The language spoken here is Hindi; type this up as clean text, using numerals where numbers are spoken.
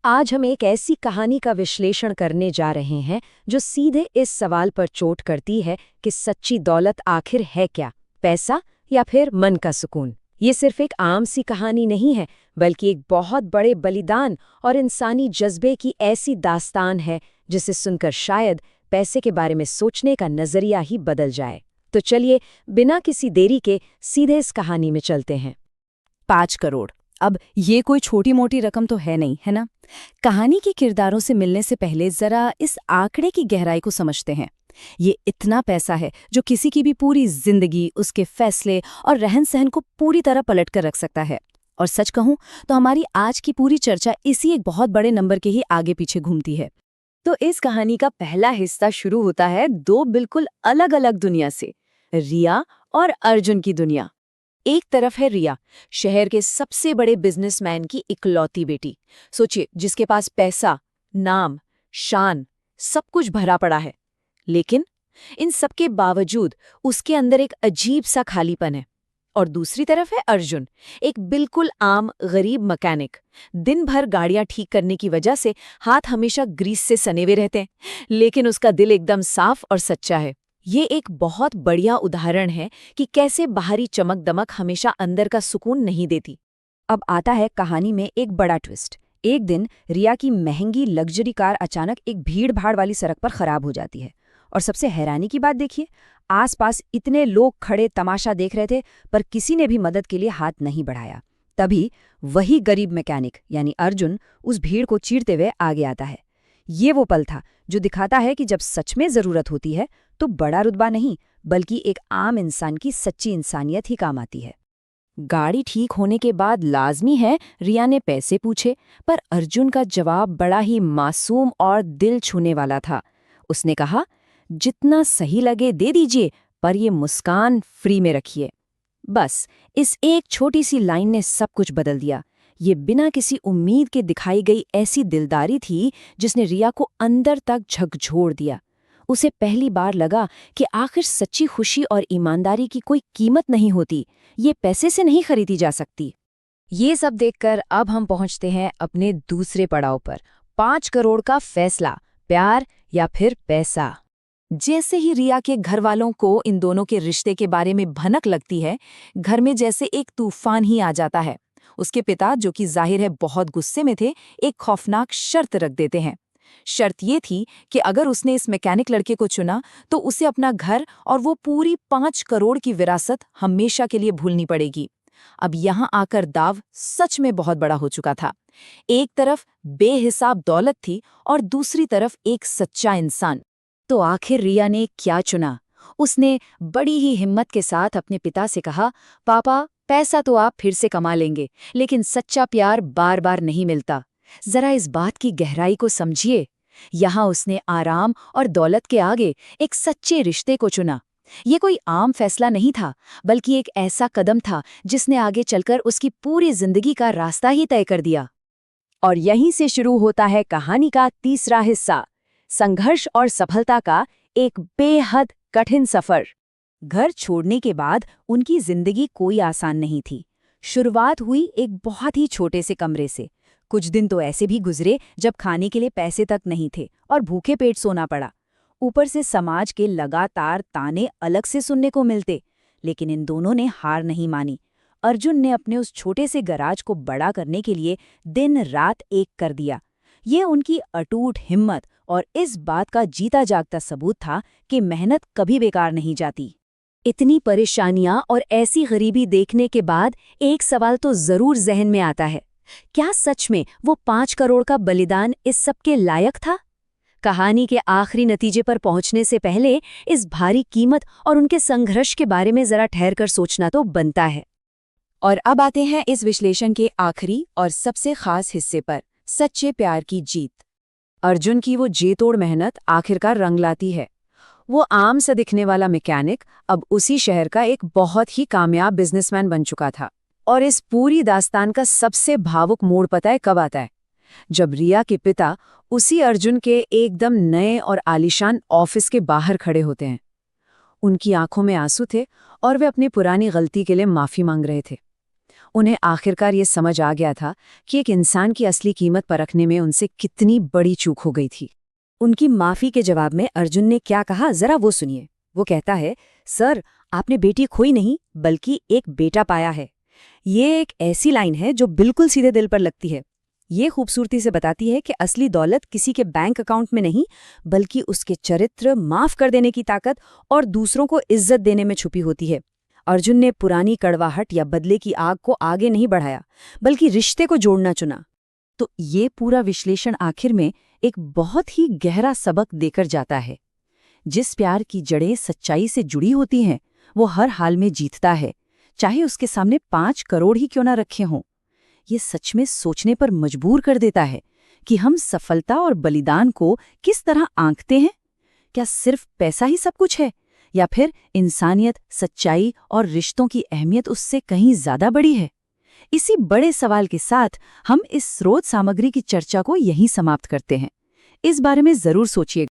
आज हम एक ऐसी कहानी का विश्लेषण करने जा रहे हैं जो सीधे इस सवाल पर चोट करती है कि सच्ची दौलत आखिर है क्या, पैसा या फिर मन का सुकून। ये सिर्फ एक आम सी कहानी नहीं है, बल्कि एक बहुत बड़े बलिदान और इंसानी जज्बे की ऐसी दास्तान है जिसे सुनकर शायद पैसे के बारे में सोचने का नजरिया ही बदल जाए। तो चलिए बिना किसी देरी के सीधे इस कहानी में चलते हैं। 5 करोड़। अब ये कोई छोटी मोटी रकम तो है नहीं, है ना? कहानी के किरदारों से मिलने से पहले जरा इस आंकड़े की गहराई को समझते हैं। ये इतना पैसा है जो किसी की भी पूरी जिंदगी, उसके फैसले और रहन सहन को पूरी तरह पलट कर रख सकता है। और सच कहूं तो हमारी आज की पूरी चर्चा इसी एक बहुत बड़े नंबर के ही आगे पीछे घूमती है। तो इस कहानी का पहला हिस्सा शुरू होता है दो बिल्कुल अलग अलग दुनिया से, रिया और अर्जुन की दुनिया। एक तरफ है रिया, शहर के सबसे बड़े बिजनेसमैन की इकलौती बेटी। सोचिए, जिसके पास पैसा, नाम, शान, सब कुछ भरा पड़ा है। लेकिन इन सबके बावजूद उसके अंदर एक अजीब सा खालीपन है। और दूसरी तरफ है अर्जुन, एक बिल्कुल आम गरीब मैकेनिक। दिन भर गाड़ियां ठीक करने की वजह से हाथ हमेशा ग्रीस से सने हुए रहते हैं, लेकिन उसका दिल एकदम साफ और सच्चा है। ये एक बहुत बढ़िया उदाहरण है कि कैसे बाहरी चमक दमक हमेशा अंदर का सुकून नहीं देती। अब आता है कहानी में एक बड़ा ट्विस्ट। एक दिन रिया की महंगी लग्जरी कार अचानक एक भीड़-भाड़ वाली सड़क पर खराब हो जाती है। और सबसे हैरानी की बात देखिए, आसपास इतने लोग खड़े तमाशा देख रहे थे, पर किसी ने भी मदद के लिए हाथ नहीं बढ़ाया। तभी वही गरीब मैकेनिक यानी अर्जुन उस भीड़ को चीरते हुए आगे आता है। ये वो पल था जो दिखाता है कि जब सच में जरूरत होती है तो बड़ा रुतबा नहीं, बल्कि एक आम इंसान की सच्ची इंसानियत ही काम आती है। गाड़ी ठीक होने के बाद लाजमी है रिया ने पैसे पूछे, पर अर्जुन का जवाब बड़ा ही मासूम और दिल छूने वाला था। उसने कहा, जितना सही लगे दे दीजिए, पर ये मुस्कान फ्री में रखिए। बस इस एक छोटी सी लाइन ने सब कुछ बदल दिया। ये बिना किसी उम्मीद के दिखाई गई ऐसी दिलदारी थी जिसने रिया को अंदर तक झकझोर दिया। उसे पहली बार लगा कि आखिर सच्ची खुशी और ईमानदारी की कोई कीमत नहीं होती, ये पैसे से नहीं खरीदी जा सकती। ये सब देखकर अब हम पहुंचते हैं अपने दूसरे पड़ाव पर, 5 करोड़ का फैसला, प्यार या फिर पैसा। जैसे ही रिया के घर वालों को इन दोनों के रिश्ते के बारे में भनक लगती है, घर में जैसे एक तूफान ही आ जाता है। उसके पिता, जो कि जाहिर है बहुत गुस्से में थे, एक खौफनाक शर्त रख देते हैं। शर्त ये थी कि अगर उसने इस मैकेनिक लड़के को चुना तो उसे अपना घर और वो पूरी 5 करोड़ की विरासत हमेशा के लिए भूलनी पड़ेगी। अब यहाँ आकर दाव सच में बहुत बड़ा हो चुका था। एक तरफ बेहिसाब दौलत थी और दूसरी तरफ एक सच्चा इंसान। तो आखिर रिया ने क्या चुना? उसने बड़ी ही हिम्मत के साथ अपने पिता से कहा, पापा, पैसा तो आप फिर से कमा लेंगे, लेकिन सच्चा प्यार बार बार नहीं मिलता। जरा इस बात की गहराई को समझिए। यहाँ उसने आराम और दौलत के आगे एक सच्चे रिश्ते को चुना। ये कोई आम फैसला नहीं था, बल्कि एक ऐसा कदम था जिसने आगे चलकर उसकी पूरी जिंदगी का रास्ता ही तय कर दिया। और यहीं से शुरू होता है कहानी का तीसरा हिस्सा, संघर्ष और सफलता का एक बेहद कठिन सफर। घर छोड़ने के बाद उनकी जिंदगी कोई आसान नहीं थी। शुरुआत हुई एक बहुत ही छोटे से कमरे से। कुछ दिन तो ऐसे भी गुजरे जब खाने के लिए पैसे तक नहीं थे और भूखे पेट सोना पड़ा। ऊपर से समाज के लगातार ताने अलग से सुनने को मिलते। लेकिन इन दोनों ने हार नहीं मानी। अर्जुन ने अपने उस छोटे से गराज को बड़ा करने के लिए दिन रात एक कर दिया। ये उनकी अटूट हिम्मत और इस बात का जीता जागता सबूत था कि मेहनत कभी बेकार नहीं जाती। इतनी परेशानियां और ऐसी गरीबी देखने के बाद एक सवाल तो जरूर जहन में आता है, क्या सच में वो 5 करोड़ का बलिदान इस सब के लायक था? कहानी के आखिरी नतीजे पर पहुंचने से पहले इस भारी कीमत और उनके संघर्ष के बारे में जरा ठहरकर सोचना तो बनता है। और अब आते हैं इस विश्लेषण के आखिरी और सबसे खास हिस्से पर, सच्चे प्यार की जीत। अर्जुन की वो जी-तोड़ मेहनत आखिरकार रंग लाती है। वो आम सा दिखने वाला मैकेनिक अब उसी शहर का एक बहुत ही कामयाब बिजनेसमैन बन चुका था। और इस पूरी दास्तान का सबसे भावुक मोड़ पता है कब आता है? जब रिया के पिता उसी अर्जुन के एकदम नए और आलीशान ऑफिस के बाहर खड़े होते हैं। उनकी आंखों में आंसू थे और वे अपनी पुरानी गलती के लिए माफी मांग रहे थे। उन्हें आखिरकार ये समझ आ गया था कि एक इंसान की असली कीमत परखने में उनसे कितनी बड़ी चूक हो गई थी। उनकी माफी के जवाब में अर्जुन ने क्या कहा, जरा वो सुनिए। वो कहता है, सर, आपने बेटी खोई नहीं बल्कि एक बेटा पाया है। ये एक ऐसी लाइन है जो बिल्कुल सीधे दिल पर लगती है। ये खूबसूरती से बताती है कि असली दौलत किसी के बैंक अकाउंट में नहीं, बल्कि उसके चरित्र, माफ कर देने की ताकत और दूसरों को इज्जत देने में छुपी होती है। अर्जुन ने पुरानी कड़वाहट या बदले की आग को आगे नहीं बढ़ाया, बल्कि रिश्ते को जोड़ना चुना। तो ये पूरा विश्लेषण आखिर में एक बहुत ही गहरा सबक देकर जाता है। जिस प्यार की जड़ें सच्चाई से जुड़ी होती हैं, वो हर हाल में जीतता है, चाहे उसके सामने 5 करोड़ ही क्यों ना रखे हों। ये सच में सोचने पर मजबूर कर देता है कि हम सफलता और बलिदान को किस तरह आंकते हैं। क्या सिर्फ पैसा ही सब कुछ है, या फिर इंसानियत, सच्चाई और रिश्तों की अहमियत उससे कहीं ज्यादा बड़ी है? इसी बड़े सवाल के साथ हम इस स्रोत सामग्री की चर्चा को यहीं समाप्त करते हैं। इस बारे में जरूर सोचिए।